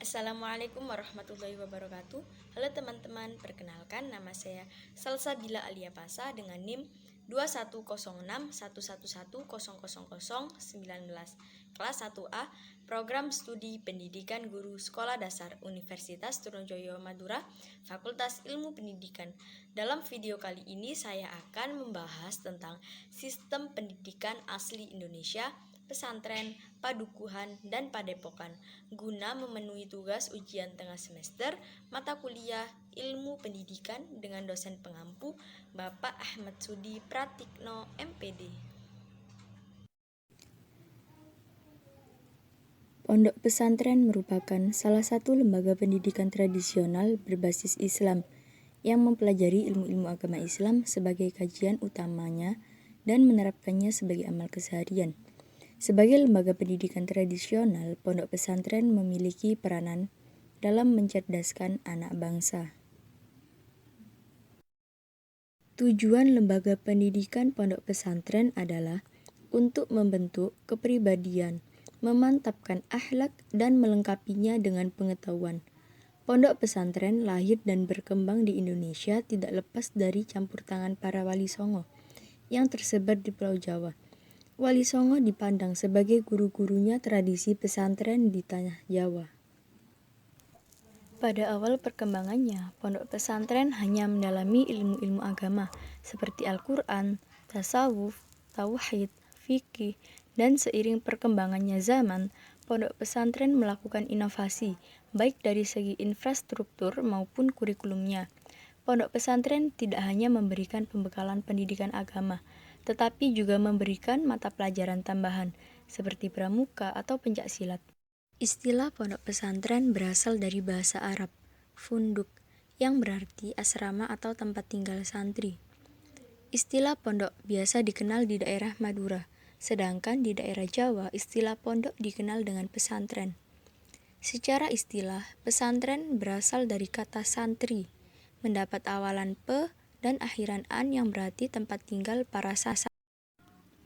Assalamualaikum warahmatullahi wabarakatuh. Halo teman-teman, perkenalkan nama saya Salsabila Alia Pasa dengan NIM 210611100019, kelas 1A, Program Studi Pendidikan Guru Sekolah Dasar Universitas Trunojoyo Madura, Fakultas Ilmu Pendidikan. Dalam video kali ini saya akan membahas tentang sistem pendidikan asli Indonesia, pesantren, padukuhan, dan padepokan guna memenuhi tugas ujian tengah semester mata kuliah Ilmu Pendidikan dengan dosen pengampu Bapak Ahmad Sudi Pratikno MPD. Pondok pesantren merupakan salah satu lembaga pendidikan tradisional berbasis Islam yang mempelajari ilmu-ilmu agama Islam sebagai kajian utamanya dan menerapkannya sebagai amal keseharian. Sebagai lembaga pendidikan tradisional, pondok pesantren memiliki peranan dalam mencerdaskan anak bangsa. Tujuan lembaga pendidikan pondok pesantren adalah untuk membentuk kepribadian, memantapkan akhlak, dan melengkapinya dengan pengetahuan. Pondok pesantren lahir dan berkembang di Indonesia tidak lepas dari campur tangan para wali songo yang tersebar di Pulau Jawa. Wali songo dipandang sebagai guru-gurunya tradisi pesantren di tanah Jawa. Pada awal perkembangannya, pondok pesantren hanya mendalami ilmu-ilmu agama seperti Al-Quran, tasawuf, tauhid, fikih, dan seiring perkembangannya zaman, pondok pesantren melakukan inovasi, baik dari segi infrastruktur maupun kurikulumnya. Pondok pesantren tidak hanya memberikan pembekalan pendidikan agama, tetapi juga memberikan mata pelajaran tambahan, seperti pramuka atau pencaksilat. Istilah pondok pesantren berasal dari bahasa Arab, funduk, yang berarti asrama atau tempat tinggal santri. Istilah pondok biasa dikenal di daerah Madura, sedangkan di daerah Jawa istilah pondok dikenal dengan pesantren. Secara istilah, pesantren berasal dari kata santri, mendapat awalan pe dan akhiran an yang berarti tempat tinggal para sastra.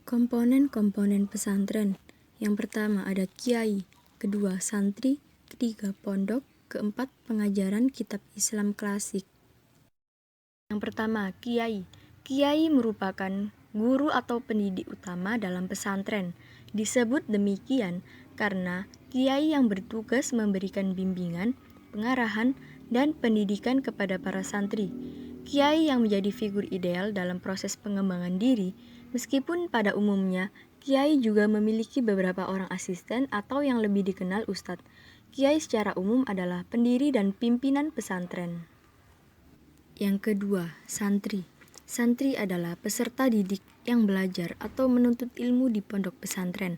Komponen-komponen pesantren. Yang pertama ada kiai, kedua santri, ketiga pondok, keempat pengajaran kitab Islam klasik. Yang pertama, kiai. Kiai merupakan guru atau pendidik utama dalam pesantren. Disebut demikian karena kiai yang bertugas memberikan bimbingan, pengarahan, dan pendidikan kepada para santri. Kiai yang menjadi figur ideal dalam proses pengembangan diri, meskipun pada umumnya kiai juga memiliki beberapa orang asisten atau yang lebih dikenal ustadz. Kiai secara umum adalah pendiri dan pimpinan pesantren. Yang kedua, santri. Santri adalah peserta didik yang belajar atau menuntut ilmu di pondok pesantren.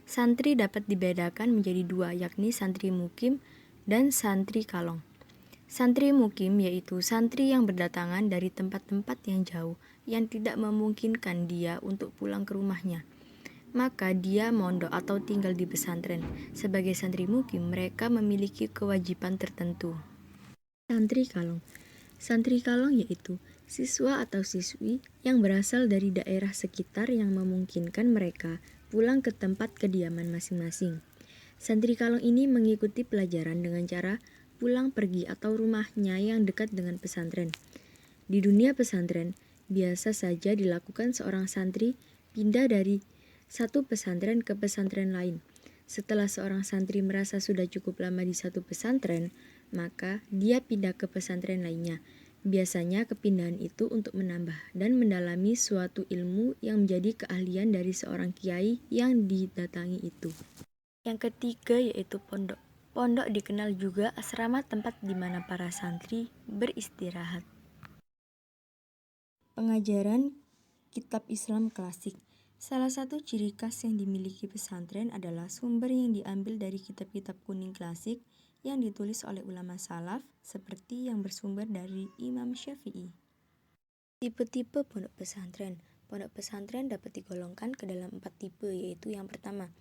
Santri dapat dibedakan menjadi dua, yakni santri mukim dan santri kalong. Santri mukim yaitu santri yang berdatangan dari tempat-tempat yang jauh yang tidak memungkinkan dia untuk pulang ke rumahnya. Maka dia mondok atau tinggal di pesantren. Sebagai santri mukim, mereka memiliki kewajiban tertentu. Santri kalong. Santri kalong yaitu siswa atau siswi yang berasal dari daerah sekitar yang memungkinkan mereka pulang ke tempat kediaman masing-masing. Santri kalong ini mengikuti pelajaran dengan cara pulang pergi atau rumahnya yang dekat dengan pesantren. Di dunia pesantren, biasa saja dilakukan seorang santri pindah dari satu pesantren ke pesantren lain. Setelah seorang santri merasa sudah cukup lama di satu pesantren, maka dia pindah ke pesantren lainnya. Biasanya kepindahan itu untuk menambah dan mendalami suatu ilmu yang menjadi keahlian dari seorang kiai yang didatangi itu. Yang ketiga yaitu pondok. Pondok dikenal juga asrama tempat di mana para santri beristirahat. Pengajaran kitab Islam klasik. Salah satu ciri khas yang dimiliki pesantren adalah sumber yang diambil dari kitab-kitab kuning klasik yang ditulis oleh ulama salaf seperti yang bersumber dari Imam Syafi'i. Tipe-tipe pondok pesantren. Pondok pesantren dapat digolongkan ke dalam 4 tipe, yaitu yang pertama,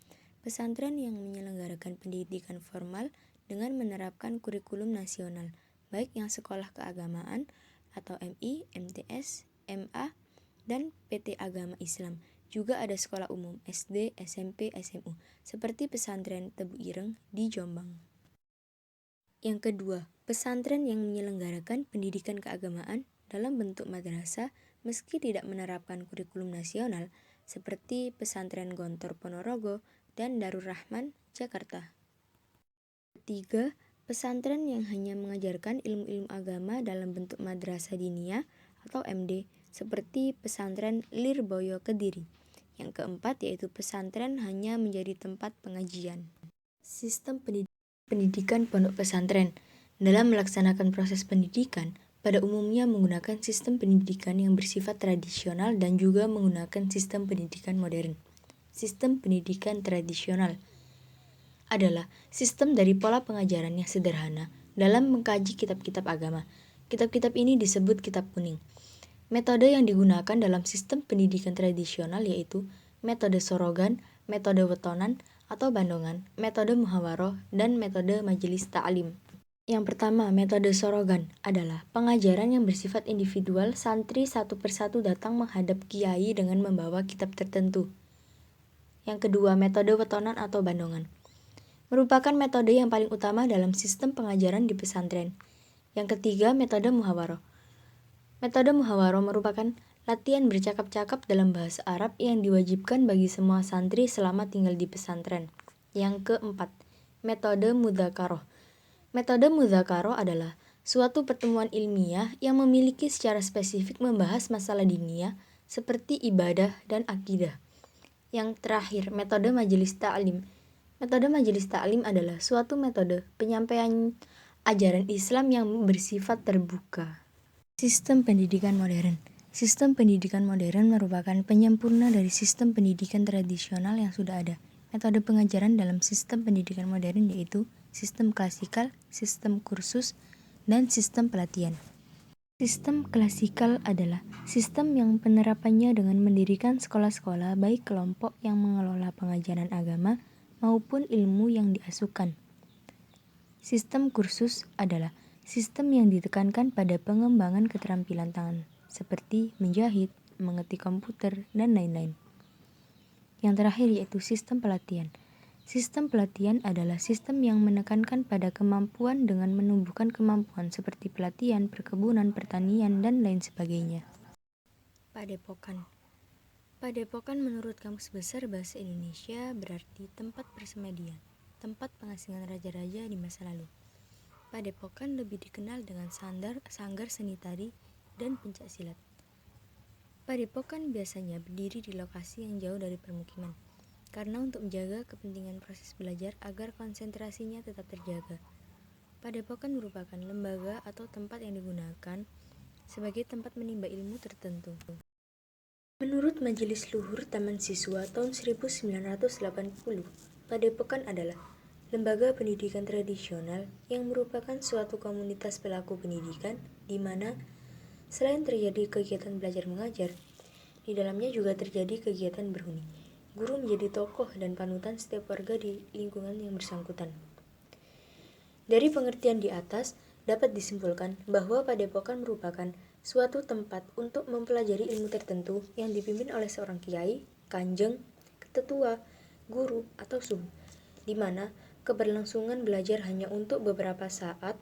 pesantren yang menyelenggarakan pendidikan formal dengan menerapkan kurikulum nasional, baik yang sekolah keagamaan atau MI, MTS, MA, dan PT Agama Islam. Juga ada sekolah umum, SD, SMP, SMU, seperti pesantren Tebu Ireng di Jombang. Yang kedua, pesantren yang menyelenggarakan pendidikan keagamaan dalam bentuk madrasah meski tidak menerapkan kurikulum nasional seperti pesantren Gontor Ponorogo dan Darul Rahman, Jakarta. Ketiga, pesantren yang hanya mengajarkan ilmu-ilmu agama dalam bentuk madrasah diniyah atau MD seperti pesantren Lirboyo Kediri. Yang keempat yaitu pesantren hanya menjadi tempat pengajian. Sistem pendidikan pondok pesantren dalam melaksanakan proses pendidikan pada umumnya menggunakan sistem pendidikan yang bersifat tradisional dan juga menggunakan sistem pendidikan modern. Sistem pendidikan tradisional adalah sistem dari pola pengajaran yang sederhana dalam mengkaji kitab-kitab agama. Kitab-kitab ini disebut kitab kuning. Metode yang digunakan dalam sistem pendidikan tradisional yaitu metode sorogan, metode wetonan atau bandongan, metode muhawaroh, dan metode majelis ta'lim. Yang pertama, metode sorogan adalah pengajaran yang bersifat individual, santri satu persatu datang menghadap kiai dengan membawa kitab tertentu. Yang kedua, metode wetonan atau bandongan merupakan metode yang paling utama dalam sistem pengajaran di pesantren. Yang ketiga, metode muhawaroh. Metode muhawaroh merupakan latihan bercakap-cakap dalam bahasa Arab yang diwajibkan bagi semua santri selama tinggal di pesantren. Yang keempat, metode mudzakarah. Metode mudzakarah adalah suatu pertemuan ilmiah yang memiliki secara spesifik membahas masalah diniyah seperti ibadah dan akidah. Yang terakhir, metode majelis ta'lim. Metode majelis ta'lim adalah suatu metode penyampaian ajaran Islam yang bersifat terbuka. Sistem pendidikan modern. Sistem pendidikan modern merupakan penyempurna dari sistem pendidikan tradisional yang sudah ada. Metode pengajaran dalam sistem pendidikan modern yaitu sistem klasikal, sistem kursus, dan sistem pelatihan. Sistem klasikal adalah sistem yang penerapannya dengan mendirikan sekolah-sekolah baik kelompok yang mengelola pengajaran agama maupun ilmu yang diasuhkan. Sistem kursus adalah sistem yang ditekankan pada pengembangan keterampilan tangan, seperti menjahit, mengetik komputer, dan lain-lain. Yang terakhir yaitu sistem pelatihan. Sistem pelatihan adalah sistem yang menekankan pada kemampuan dengan menumbuhkan kemampuan seperti pelatihan, perkebunan, pertanian, dan lain sebagainya. Padepokan. Padepokan menurut Kamus Besar Bahasa Indonesia berarti tempat persemedian, tempat pengasingan raja-raja di masa lalu. Padepokan lebih dikenal dengan sanggar seni tari dan pencak silat. Padepokan biasanya berdiri di lokasi yang jauh dari permukiman, karena untuk menjaga kepentingan proses belajar agar konsentrasinya tetap terjaga. Padepokan merupakan lembaga atau tempat yang digunakan sebagai tempat menimba ilmu tertentu. Menurut Majelis Luhur Taman Siswa tahun 1980, Padepokan adalah lembaga pendidikan tradisional yang merupakan suatu komunitas pelaku pendidikan di mana selain terjadi kegiatan belajar mengajar, di dalamnya juga terjadi kegiatan berhuni. Guru menjadi tokoh dan panutan setiap warga di lingkungan yang bersangkutan. Dari pengertian di atas, dapat disimpulkan bahwa Padepokan merupakan suatu tempat untuk mempelajari ilmu tertentu yang dipimpin oleh seorang kiai, kanjeng, ketetua, guru, atau suhu, di mana keberlangsungan belajar hanya untuk beberapa saat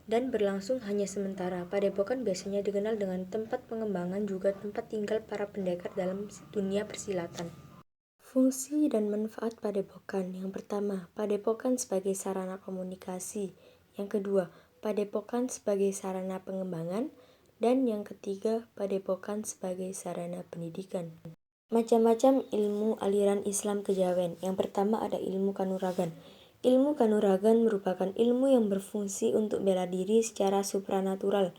dan berlangsung hanya sementara. Padepokan biasanya dikenal dengan tempat pengembangan juga tempat tinggal para pendekar dalam dunia persilatan. Fungsi dan manfaat Padepokan. Yang pertama, Padepokan sebagai sarana komunikasi. Yang kedua, Padepokan sebagai sarana pengembangan. Dan yang ketiga, Padepokan sebagai sarana pendidikan. Macam-macam ilmu aliran Islam kejawen. Yang pertama ada ilmu kanuragan. Ilmu kanuragan merupakan ilmu yang berfungsi untuk bela diri secara supranatural.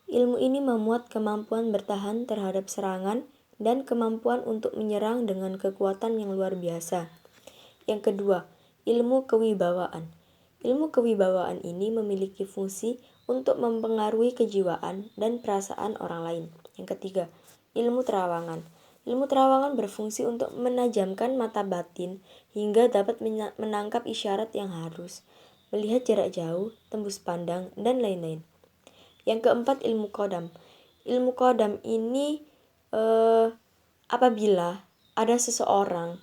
Ilmu ini memuat kemampuan bertahan terhadap serangan dan kemampuan untuk menyerang dengan kekuatan yang luar biasa. Yang kedua, ilmu kewibawaan. Ilmu kewibawaan ini memiliki fungsi untuk mempengaruhi kejiwaan dan perasaan orang lain. Yang ketiga, ilmu terawangan. Ilmu terawangan berfungsi untuk menajamkan mata batin hingga dapat menangkap isyarat yang halus, melihat jarak jauh, tembus pandang, dan lain-lain. Yang keempat, ilmu qadam. Ilmu qadam ini apabila ada seseorang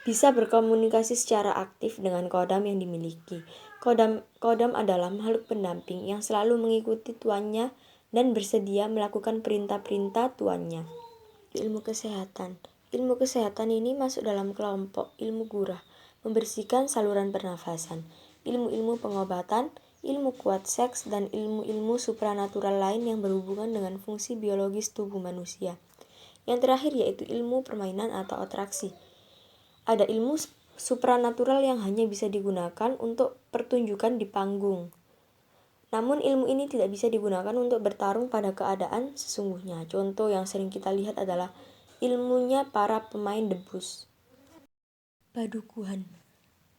bisa berkomunikasi secara aktif dengan qadam yang dimiliki. Kodam adalah makhluk pendamping yang selalu mengikuti tuannya dan bersedia melakukan perintah-perintah tuannya. Ilmu kesehatan. Ilmu kesehatan ini masuk dalam kelompok ilmu gurah, membersihkan saluran pernafasan, ilmu-ilmu pengobatan, ilmu kuat seks, dan ilmu-ilmu supranatural lain yang berhubungan dengan fungsi biologis tubuh manusia. Yang terakhir yaitu ilmu permainan atau atraksi. Ada ilmu supranatural yang hanya bisa digunakan untuk pertunjukan di panggung. Namun ilmu ini tidak bisa digunakan untuk bertarung pada keadaan sesungguhnya. Contoh yang sering kita lihat adalah ilmunya para pemain debus. Padukuhan.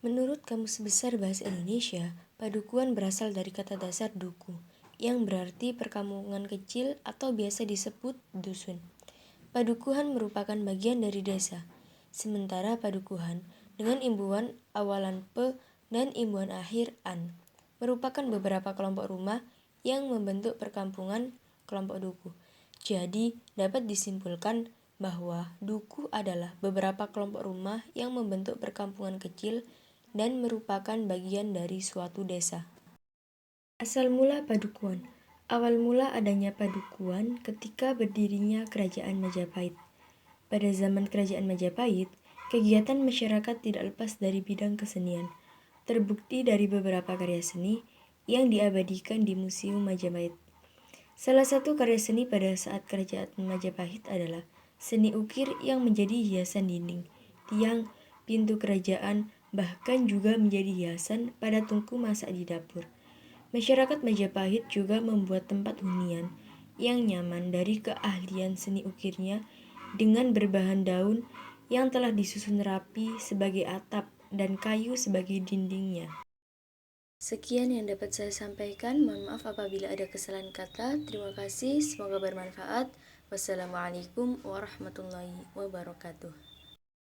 Menurut Kamus Besar Bahasa Indonesia, padukuhan berasal dari kata dasar duku, yang berarti perkampungan kecil atau biasa disebut dusun. Padukuhan merupakan bagian dari desa, sementara padukuhan dengan imbuhan awalan P dan imbuhan akhir an merupakan beberapa kelompok rumah yang membentuk perkampungan kelompok duku. Jadi, dapat disimpulkan bahwa duku adalah beberapa kelompok rumah yang membentuk perkampungan kecil dan merupakan bagian dari suatu desa. Asal mula padukuhan. Awal mula adanya padukuhan ketika berdirinya Kerajaan Majapahit. Pada zaman Kerajaan Majapahit, kegiatan masyarakat tidak lepas dari bidang kesenian. Terbukti dari beberapa karya seni yang diabadikan di Museum Majapahit. Salah satu karya seni pada saat Kerajaan Majapahit adalah seni ukir yang menjadi hiasan dinding, tiang, pintu kerajaan, bahkan juga menjadi hiasan pada tungku masak di dapur. Masyarakat Majapahit juga membuat tempat hunian yang nyaman dari keahlian seni ukirnya dengan berbahan daun yang telah disusun rapi sebagai atap dan kayu sebagai dindingnya. Sekian yang dapat saya sampaikan. Mohon maaf apabila ada kesalahan kata. Terima kasih, semoga bermanfaat. Wassalamualaikum warahmatullahi wabarakatuh.